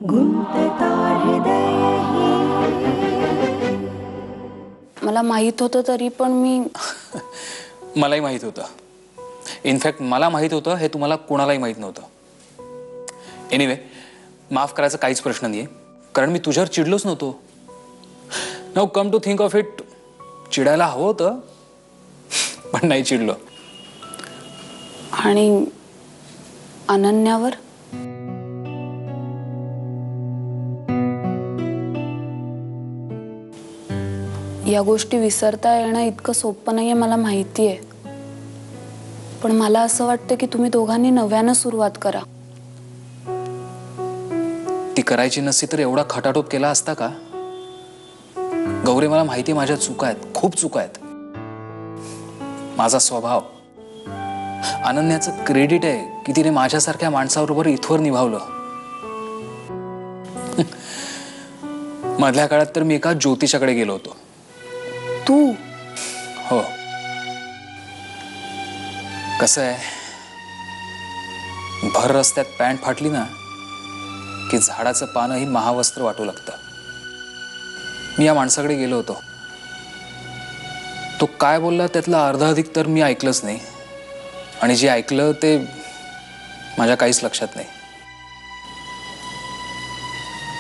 गुंतता हृदय हे. मला माहित होतं तरी पण मी मलाही माहित होतं. इनफॅक्ट मला माहित होतं हे तुम्हाला कोणालाही माहित नव्हतं. एनिवे, माफ करायचा काहीच प्रश्न नाहीये, कारण मी तुझ्यावर चिडलोच नव्हतो. Now come to think of it, चिडायला हवं होतं पण नाही चिडलो. आणि अनन्यावर या गोष्टी विसरता येणं इतकं सोपं नाहीये, मला माहिती आहे. पण मला असं वाटतं की तुम्ही दोघांनी नव्यानं सुरुवात करा. ती करायची नसती तर एवढा खटाटोप केला असता का? गौरी, मला माहिती माझ्या चुका आहेत, खूप चुका आहेत. माझा स्वभाव, अनन्याचं क्रेडिट आहे की तिने माझ्यासारख्या माणसाबरोबर इथवर निभावलं. मधल्या काळात तर मी एका ज्योतिषाकडे गेलो होतो. तू हो. कसं आहे, भर रस्त्यात पॅन्ट फाटली ना की झाडाचं पानही महावस्त्र वाटू लागतं. मी या माणसाकडे गेलो होतो. तो काय बोलला त्यातलं अर्धाधिक तर मी ऐकलंच नाही, आणि जे ऐकलं ते माझ्या काहीच लक्षात नाही.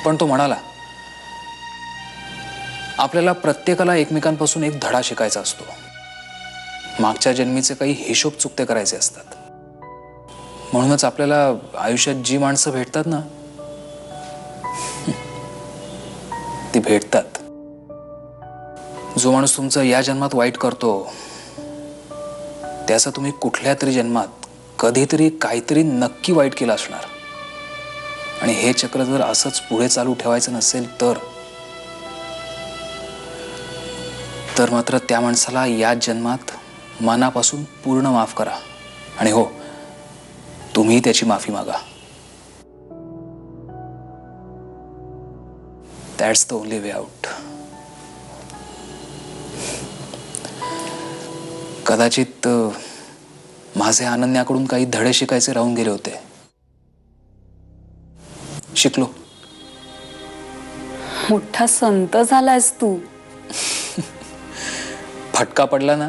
पण तो म्हणाला, आपल्याला प्रत्येकाला एकमेकांपासून एक धडा शिकायचा असतो. मागच्या जन्मीचे काही हिशोब चुकते करायचे असतात. म्हणूनच आपल्याला आयुष्यात जी माणसं भेटतात ना, ती भेटतात. जो माणूस तुमचं या जन्मात वाईट करतो त्याचा तुम्ही कुठल्या तरी जन्मात कधीतरी काहीतरी नक्की वाईट केलं असणार. आणि हे चक्र जर असंच पुढे चालू ठेवायचं नसेल तर मात्र त्या माणसाला या जन्मात मनापासून पूर्ण माफ करा. आणि हो, तुम्ही त्याची माफी मागा. That's the only way out. कदाचित माझे अनन्याकडून काही धडे शिकायचे राहून गेले होते. शिकलो. मोठा संत झालायस तू. फटका पडला ना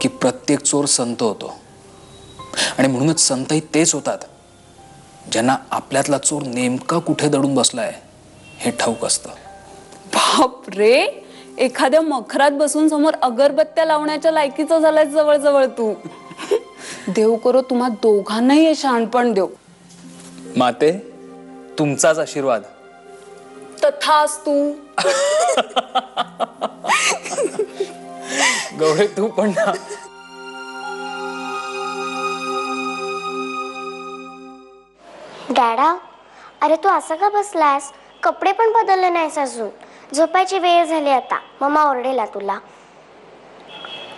की प्रत्येक चोर संत होतो. आणि म्हणूनच संतही तेच होतात ज्यांना आपल्यातला चोर नेमका कुठे दडून बसलाय हे ठाऊक असतं. बाप रे, एखाद्या मखरात बसून समोर अगरबत्त्या लावण्याच्या लायकीचं झालाय जवळजवळ तू. देव करो तुम्हा दोघांनाही हे शहाणपण देव. माते, तुमचाच आशीर्वाद. तथास्तु. गौरी, तू पण ना. डॅडा, अरे तू असं का बसलास? कपडे पण बदलले नाहीस अजून. झोपायची वेळ झाली आता, मम्मा ओरडेला तुला.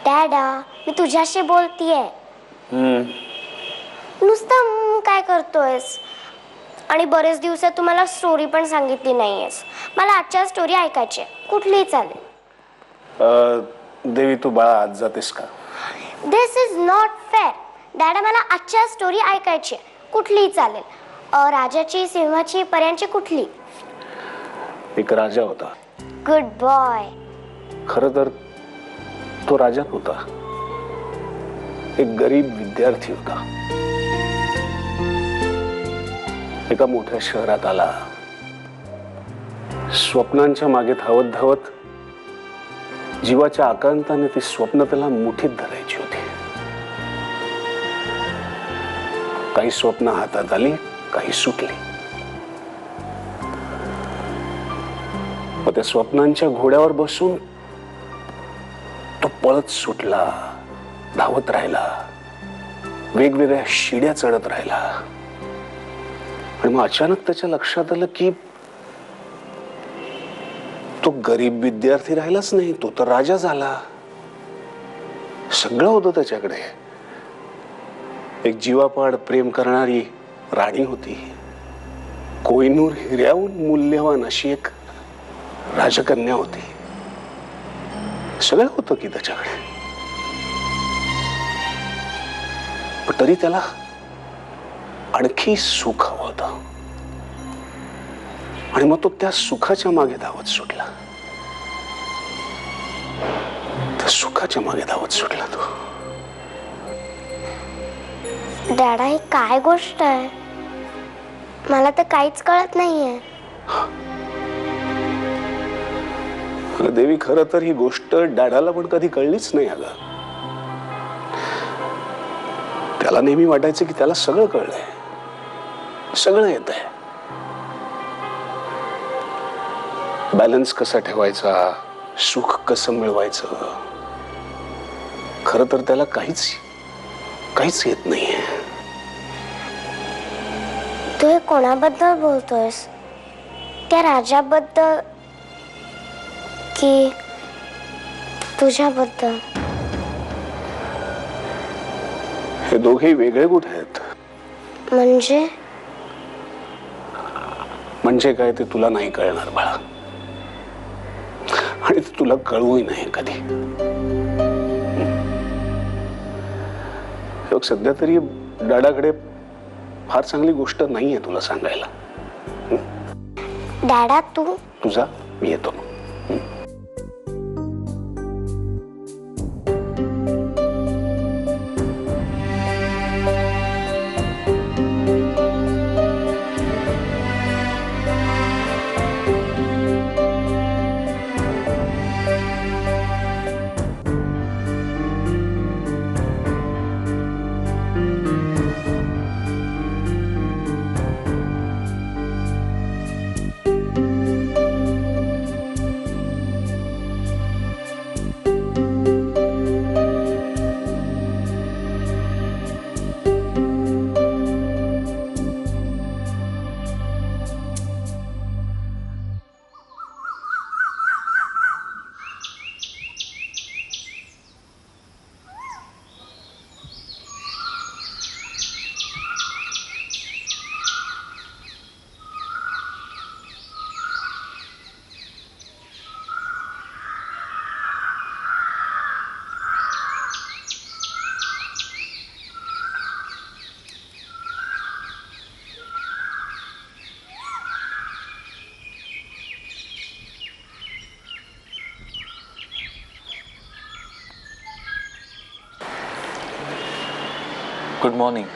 डॅडा, मी तुझ्याशी बोलतीये. नुसतं काय करतोयस? आणि बरेच दिवसात तू मला स्टोरी पण सांगितली नाहीयेस. मला आजच्या स्टोरी ऐकायची, कुठलीही चालेल. देवी, तू बाळा आज जातेस का? दिस इज नॉट फेअर. डॅडा, मला आजच्या स्टोरी ऐकायची, कुठलीही चालेल. राजाची, सिंहाची, पर्यांची, कुठली? एक राजा होता. Good boy. खरं तर तो राजा होता, एक गरीब विद्यार्थी होता. एका मोठ्या शहरात आला. स्वप्नांच्या मागे धावत धावत जीवाच्या आकांताने ती स्वप्न त्याला मुठीत धरायची होती. काही स्वप्न हातात आली, काही सुटली. त्या स्वप्नांच्या घोड्यावर बसून तो पळत सुटला, धावत राहिला, वेगवेगळ्या शिड्या चढत राहिला. आणि मग अचानक त्याच्या लक्षात आलं की तो गरीब विद्यार्थी राहिलाच नाही, तो तर राजा झाला. सगळं होतं त्याच्याकडे. एक जीवापाड प्रेम करणारी राणी होती. कोहिनूर हिऱ्याहून मूल्यवान अशी एक राजकन्या होती. सगळं होतं की त्याच्याकडे. पण तरी त्याला आणखी सुख हवं होतं. आणि मग तो त्या सुखाच्या मागे धावत सुटला. त्या सुखाच्या मागे धावत सुटला तो. डॅडा, ही काय गोष्ट आहे? मला तर काहीच कळत नाहीये. देवी, खरं तर ही गोष्ट डॅडाला पण कधी कळलीच नाही अगं. त्याला नेहमी वाटायचं की त्याला सगळं कळलंय, सगळं येत आहे. बॅलन्स कसा ठेवायचा, सुख कसं मिळवायचं, खरं तर त्याला काहीच येत नाहीये. तू हे कोणाबद्दल बोलतोयस? त्या राजाबद्दल की तुझ्याबद्दल? हे दोघे वेगळे कुठे आहेत? म्हणजे काय ते तुला नाही कळणार बाळा, आणि ते तुला कळवूही नाही कधी. सध्या तरी डॅडाकडे फार चांगली गोष्ट नाहीये तुला सांगायला. डॅडा, तुझा मी येतो. Good morning.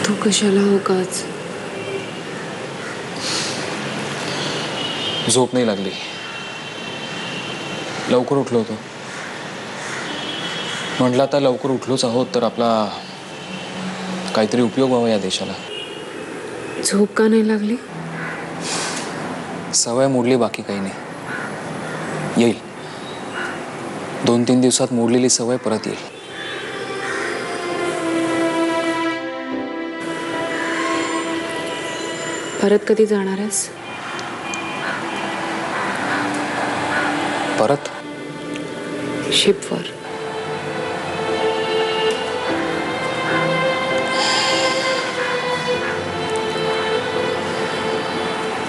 तू कशाला होकाच? झोप नाही लागली. लवकर उठलो होतो. म्हटलं आता लवकर उठलोच आहोत तर आपला काहीतरी उपयोग व्हावा या देशाला. झोप का नाही लागली? सवय मोडली, बाकी काही नाही. येईल 2-3 दिवसात मोडलेली सवय परत येईल. परत कधी जाणार आहेस? परत शिपवर.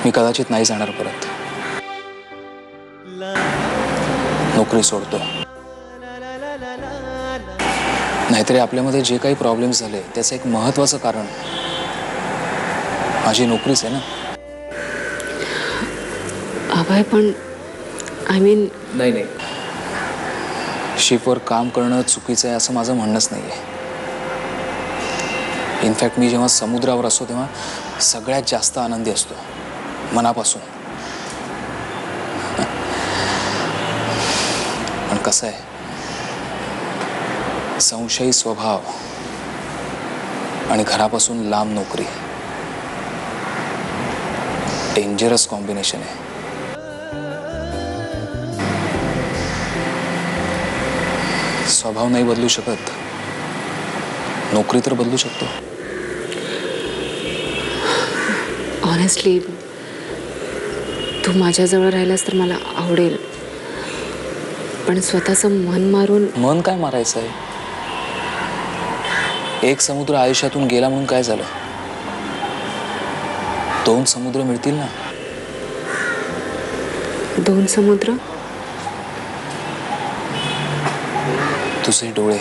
मी कदाचित नाही जाणार परत. नोकरी सोडतो. नाहीतरी आपल्यामध्ये जे काही प्रॉब्लेम्स झाले त्याचं एक महत्वाचं कारण माझी नोकरीच आहे ना. अभय, पण नाही. शिपवर काम करणं चुकीचं आहे असं माझं म्हणणंच नाहीये. इनफॅक्ट मी जेव्हा समुद्रावर असतो तेव्हा सगळ्यात जास्त आनंदी असतो, मनापासून. पण कसं आहे, संशयी स्वभाव आणि घरापासून लांब नोकरी डेंजरस कॉम्बिनेशन आहे. स्वभाव नाही बदलू शकत, नोकरी तर बदलू शकतो. ऑनेस्टली तू माझ्याजवळ राहिलास तर मला आवडेल, पण स्वतःचं मन मारून. मन काय मारायचं आहे? एक समुद्र आयुष्यातून गेला म्हणून काय झालं? 2 समुद्र मिळतील ना. 2 समुद्र, तुझे डोळे.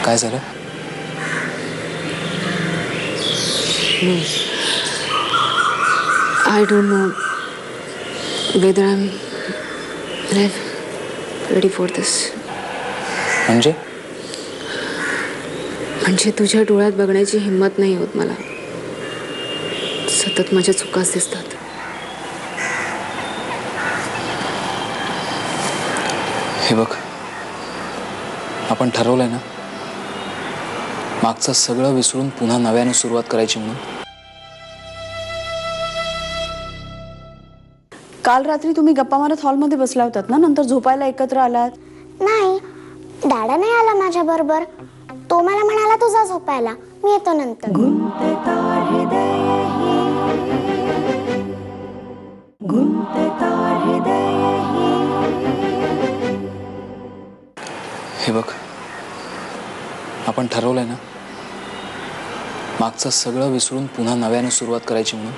काय झालं? I don't know whether I'm ready for this. म्हणजे तुझ्या डोळ्यात बघण्याची हिंमत नाही होत मला. सतत माझ्या चुकाच दिसतात. हे बघ, आपण ठरवलंय ना मागचं सगळं विसरून पुन्हा नव्याने सुरुवात करायची म्हणून. काल रात्री तुम्ही गप्पा मारत हॉलमध्ये बसला होतात ना, नंतर झोपायला एकत्र आलात. नाही, डॅडा नाही आला माझ्या बरोबर. तो मला म्हणाला तुझा झोपायला, मी येतो नंतर. गुंतता हृदय ही, गुंतता हृदय ही. हे बघ, आपण ठरवलंय ना मागचं सगळं विसरून पुन्हा नव्याने सुरुवात करायची म्हणून.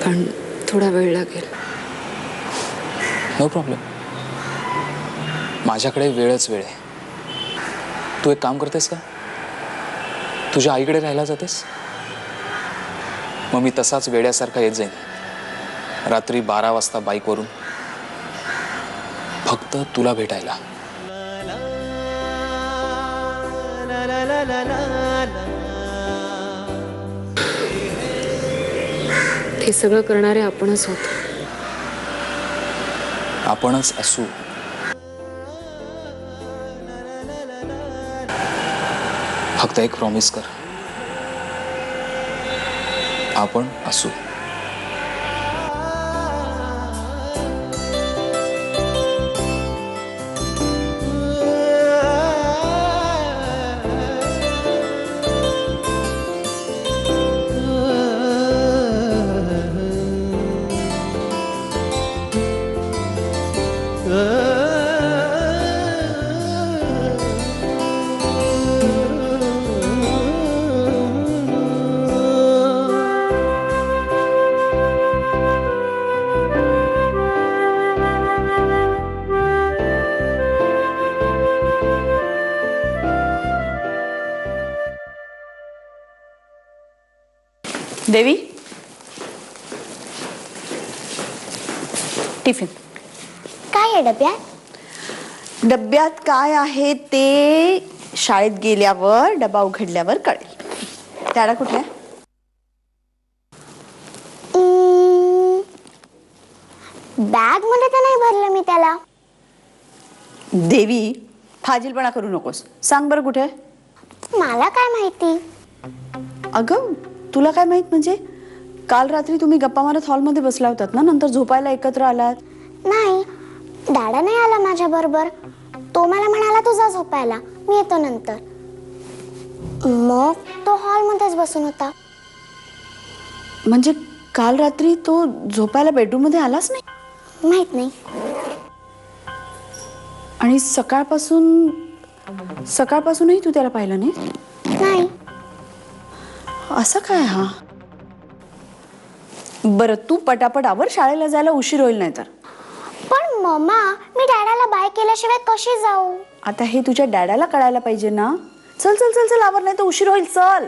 पण थोडा वेळ लागेल. नो प्रॉब्लेम, माझ्याकडे वेळच वेळ आहे. तू एक काम करतेस का? तुझ्या आईकडे राहायला जातेस? मग मी तसाच वेड्यासारखा येत जाईन रात्री 12 वाजता बाईकवरून, फक्त तुला भेटायला. हे सगळं करणारे आपणच होतो. आपणच असू. फक्त एक प्रॉमिस कर, आपण असू. देवी, टिफिन. काय आहे डब्यात? डब्यात काय आहे ते शाळेत गेल्यावर डबा उघडल्यावर कळेल. त्याला कुठे आहे? बॅग मध्ये तर नाही भरलं मी त्याला. देवी, फाजीलपणा करू नकोस. सांग बरं कुठे आहे? मला काय माहिती. अगं, तुला काय माहित म्हणजे? काल रात्री तुम्ही गप्पा मारत हॉलमध्ये बसला होतात ना, नंतर झोपायला एकत्र आलात. नाही, डॅडा नाही आला माझ्या बरोबर. तो मला म्हणाला तुझा झोपायला, मी येतो नंतर. मग तो हॉलमध्येच बसून होता. म्हणजे काल रात्री तो झोपायला बेडरूम मध्ये आलाच नाही? माहित नाही. आणि सकाळपासूनही तू त्याला पाहिलं नाही? नाही. असं काय हा? बरं, तू पटापट आवर, शाळेला जायला उशीर होईल नाही तर. पण मम्मा, मी डॅडाला बाय केल्याशिवाय कशी जाऊ? आता हे तुझ्या डॅडाला कळायला पाहिजे ना. चल चल चल चल, आवर नाही तर उशीर होईल. चल.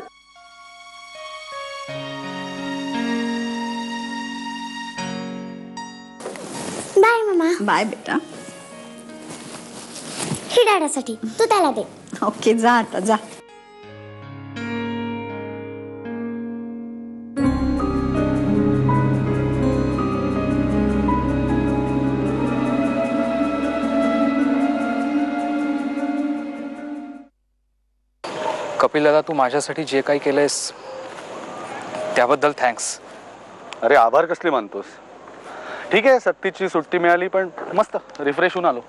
Bye mamma. बाय बेटा. ही डॅडासाठी, तू त्याला दे. ओके, जा आता जा. कपिल दादा, तू माझ्यासाठी जे काही केलंयस त्याबद्दल थँक्स. अरे आभार कसले मानतोस? ठीक आहे, सक्तीची सुट्टी मिळाली पण मस्त रिफ्रेश होऊन आलो.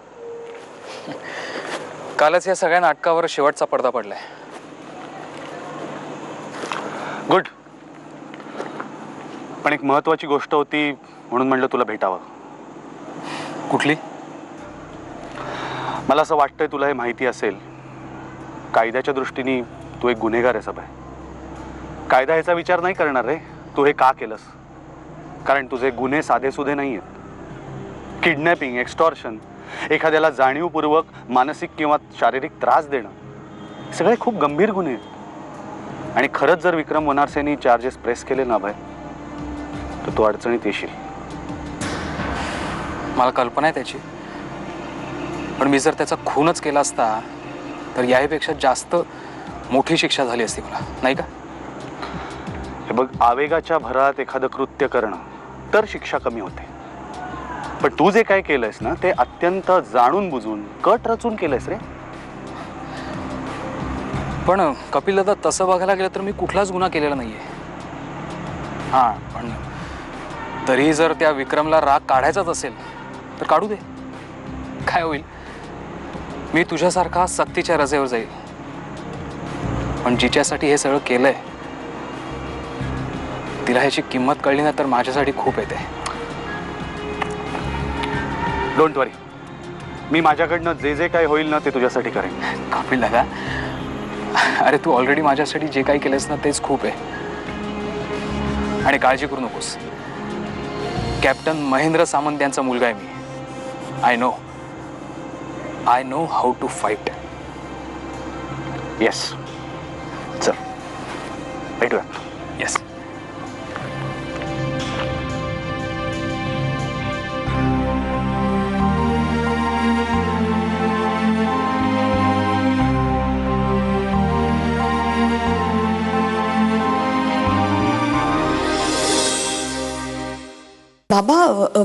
कालच या सगळ्या नाटकावर शेवटचा पडदा पडलाय. गुड. पण एक महत्वाची गोष्ट होती म्हणून म्हणलं तुला भेटावं. कुठली? मला असं वाटतंय तुला हे माहिती असेल, कायद्याच्या दृष्टीने तू एक गुन्हेगार आहेस अभय. कायदा ह्याचा विचार नाही करणार रे तू हे का केलंस, कारण तुझे गुन्हे साधेसुधे नाही आहेत. किडनॅपिंग, एक्स्टॉर्शन, एखाद्याला जाणीवपूर्वक मानसिक किंवा शारीरिक त्रास देणं, सगळे खूप गंभीर गुन्हे आहेत. आणि खरंच जर विक्रम वनारसेनी चार्जेस प्रेस केले ना अभय, तर तू अडचणीत येशील. मला कल्पना आहे त्याची, पण मी जर त्याचा खूनच केला असता तर याहीपेक्षा जास्त मोठी शिक्षा झाली असती मला, नाही का? हे बघ, आवेगाच्या भरात एखादं कृत्य करणं तर शिक्षा कमी होते, पण तू जे काय केलंयस ना ते अत्यंत जाणून बुजून कट रचून केलंयस रे. पण कपिल दादा, तसं बघायला गेलं तर मी कुठलाच गुन्हा केलेला नाहीये. हां, पण तरी जर त्या विक्रमला राग काढायचाच असेल तर काढू दे, काय होईल? मी तुझ्यासारखा सक्तीच्या रजेवर जाईल, पण जिच्यासाठी हे सगळं केलंय तिला ह्याची किंमत कळली ना तर माझ्यासाठी खूप येते. डोंट वरी, मी माझ्याकडनं जे जे काही होईल ना ते तुझ्यासाठी करेन. कपिल दादा, अरे तू ऑलरेडी माझ्यासाठी जे काही केलंस ना तेच खूप आहे. आणि काळजी करू नकोस, कॅप्टन महेंद्र सामंत यांचा मुलगा आहे मी. I know how to fight. Yes, चल भेटूया. येस. बाबा,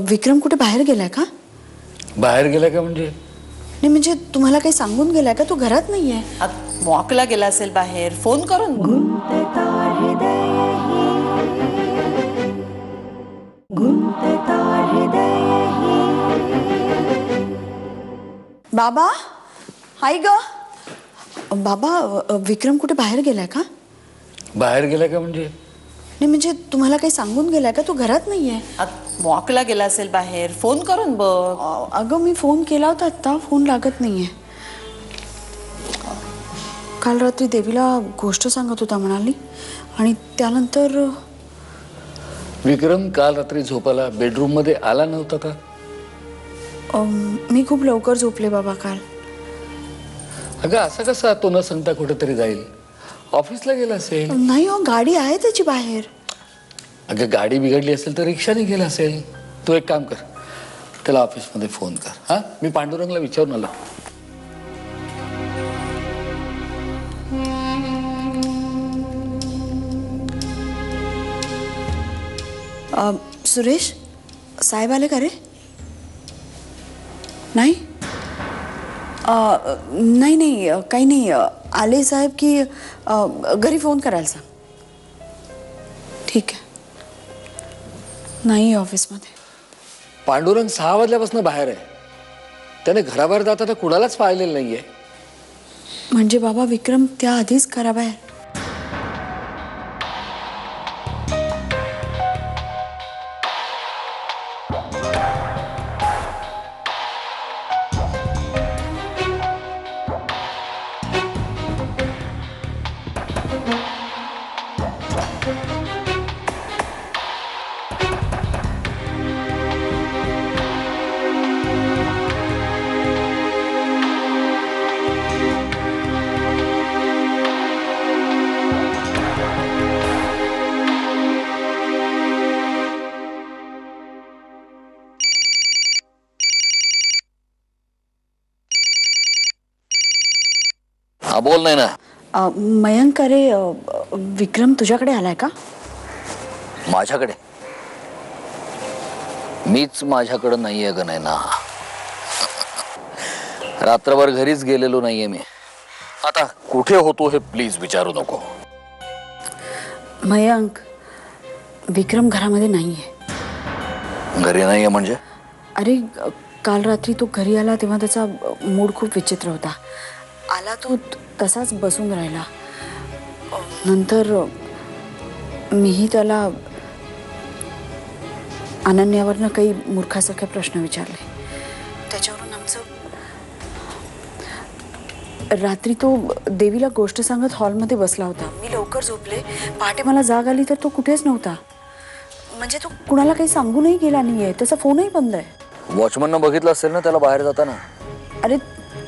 विक्रम कुठे बाहेर गेलाय का? बाहेर गेला का म्हणजे? नाही म्हणजे तुम्हाला काही सांगून गेलाय का? तो घरात नाहीये. वॉकला गेला असेल बाहेर, फोन करून. गुंतता हृदय हि गुंतता हृदय हि. बाबा, हाय ग. बाबा, विक्रम कुठे बाहेर गेलाय का? बाहेर गेला का म्हणजे? नाही म्हणजे तुम्हाला काही सांगून गेलाय का? तो घरात नाहीये. वॉकला गेला असेल बाहेर, फोन करून बघ. अगं मी फोन केला होता आता, फोन लागत नाहीये. काल रात्री देवीला गोष्ट सांगत होता म्हणाली, आणि त्यानंतर विक्रम काल रात्री झोपायला बेडरूम मध्ये आला नव्हता का? मी खूप लवकर झोपले बाबा काल. अगं असं कसं तो न सांगता कुठेतरी जाईल? ऑफिसला गेला असेल. नाही हो, गाडी आहे त्याची बाहेर. अगं गाडी बिघडली असेल तर रिक्षाने गेला असेल. तू एक काम कर, त्याला ऑफिसमध्ये फोन कर. हा, मी पांडुरंगला विचारून आलो. सुरेश, साहेब आले का रे? नाही नाही, काही नाही. आले साहेब की घरी फोन करायला सांग. ठीक आहे. नाही ऑफिसमध्ये. पांडुरंग 6 वाजल्यापासून बाहेर आहे. त्याने घराबाहेर जाताना कुणालाच पाहिलेलं नाहीये. म्हणजे बाबा विक्रम त्या आधीच घराबाहेर? हा, बोल. नाही ना मयंक, अरे विक्रम तुझ्याकडे आलाय का? माझ्याकडे? मीच माझ्याकडे नाहीये ग. नाही ना, रात्रभर घरीच गेलेलो नाहीये मी. आता कुठे होतो हे प्लीज विचारू नको. मयंक, विक्रम घरामध्ये नाहीये. घरी नाहीये म्हणजे? अरे काल रात्री तो घरी आला तेव्हा त्याचा मूड खूप विचित्र होता. आला तो तसाच बसून राहिला. नंतर मीही त्याला अनन्यावरनं काही मूर्खासारखे प्रश्न विचारले. त्याच्यावरून आमचं रात्री तो देवीला गोष्ट सांगत हॉलमध्ये बसला होता. मी लवकर झोपले. पहाटे मला जाग आली तर तो कुठेच नव्हता. म्हणजे तो कुणाला काही सांगूनही गेला नाहीये. त्याचा फोनही बंद आहे. वॉचमननं बघितलं असेल ना त्याला बाहेर जाताना. अरे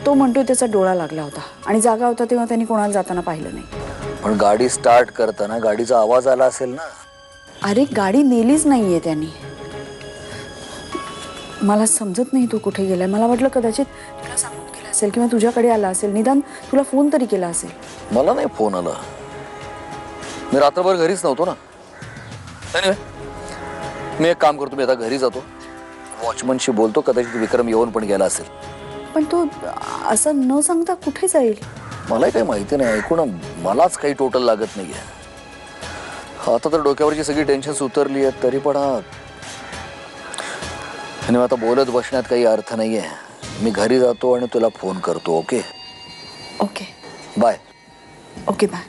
तो म्हणतोय त्याचा डोळा लागला होता आणि जागा होता तेव्हा त्यांनी कोणाला जाताना पाहिलं नाही. पण गाडी स्टार्ट करताना गाडीचा आवाज आला असेल ना. अरे गाडी नेलीच नाहीये त्यांनी. मला समजत नाही तू कुठे गेलाय. मला वाटलं कदाचित तुला सांगून गेला असेल किंवा तुझ्याकडे आला असेल. निदान तुला फोन तरी केला असेल. मला नाही फोन आला. मी रात्रभर घरीच नव्हतो ना. Anyway, मी एक काम करतो. मी आता घरी जातो. वॉचमनशी बोलतो. कदाचित विक्रम येऊन पण गेला असेल. पण तो असं न सांगता कुठे जाईल. मलाही काही माहिती नाही. ऐकून मलाच काही टोटल लागत नाहीये. आता तर डोक्यावरची सगळी टेन्शन्स उतरली आहेत तरी पण आणि आता बोलत बसण्यात काही अर्थ नाहीये. मी घरी जातो आणि तुला फोन करतो. Okay okay bye. Okay bye.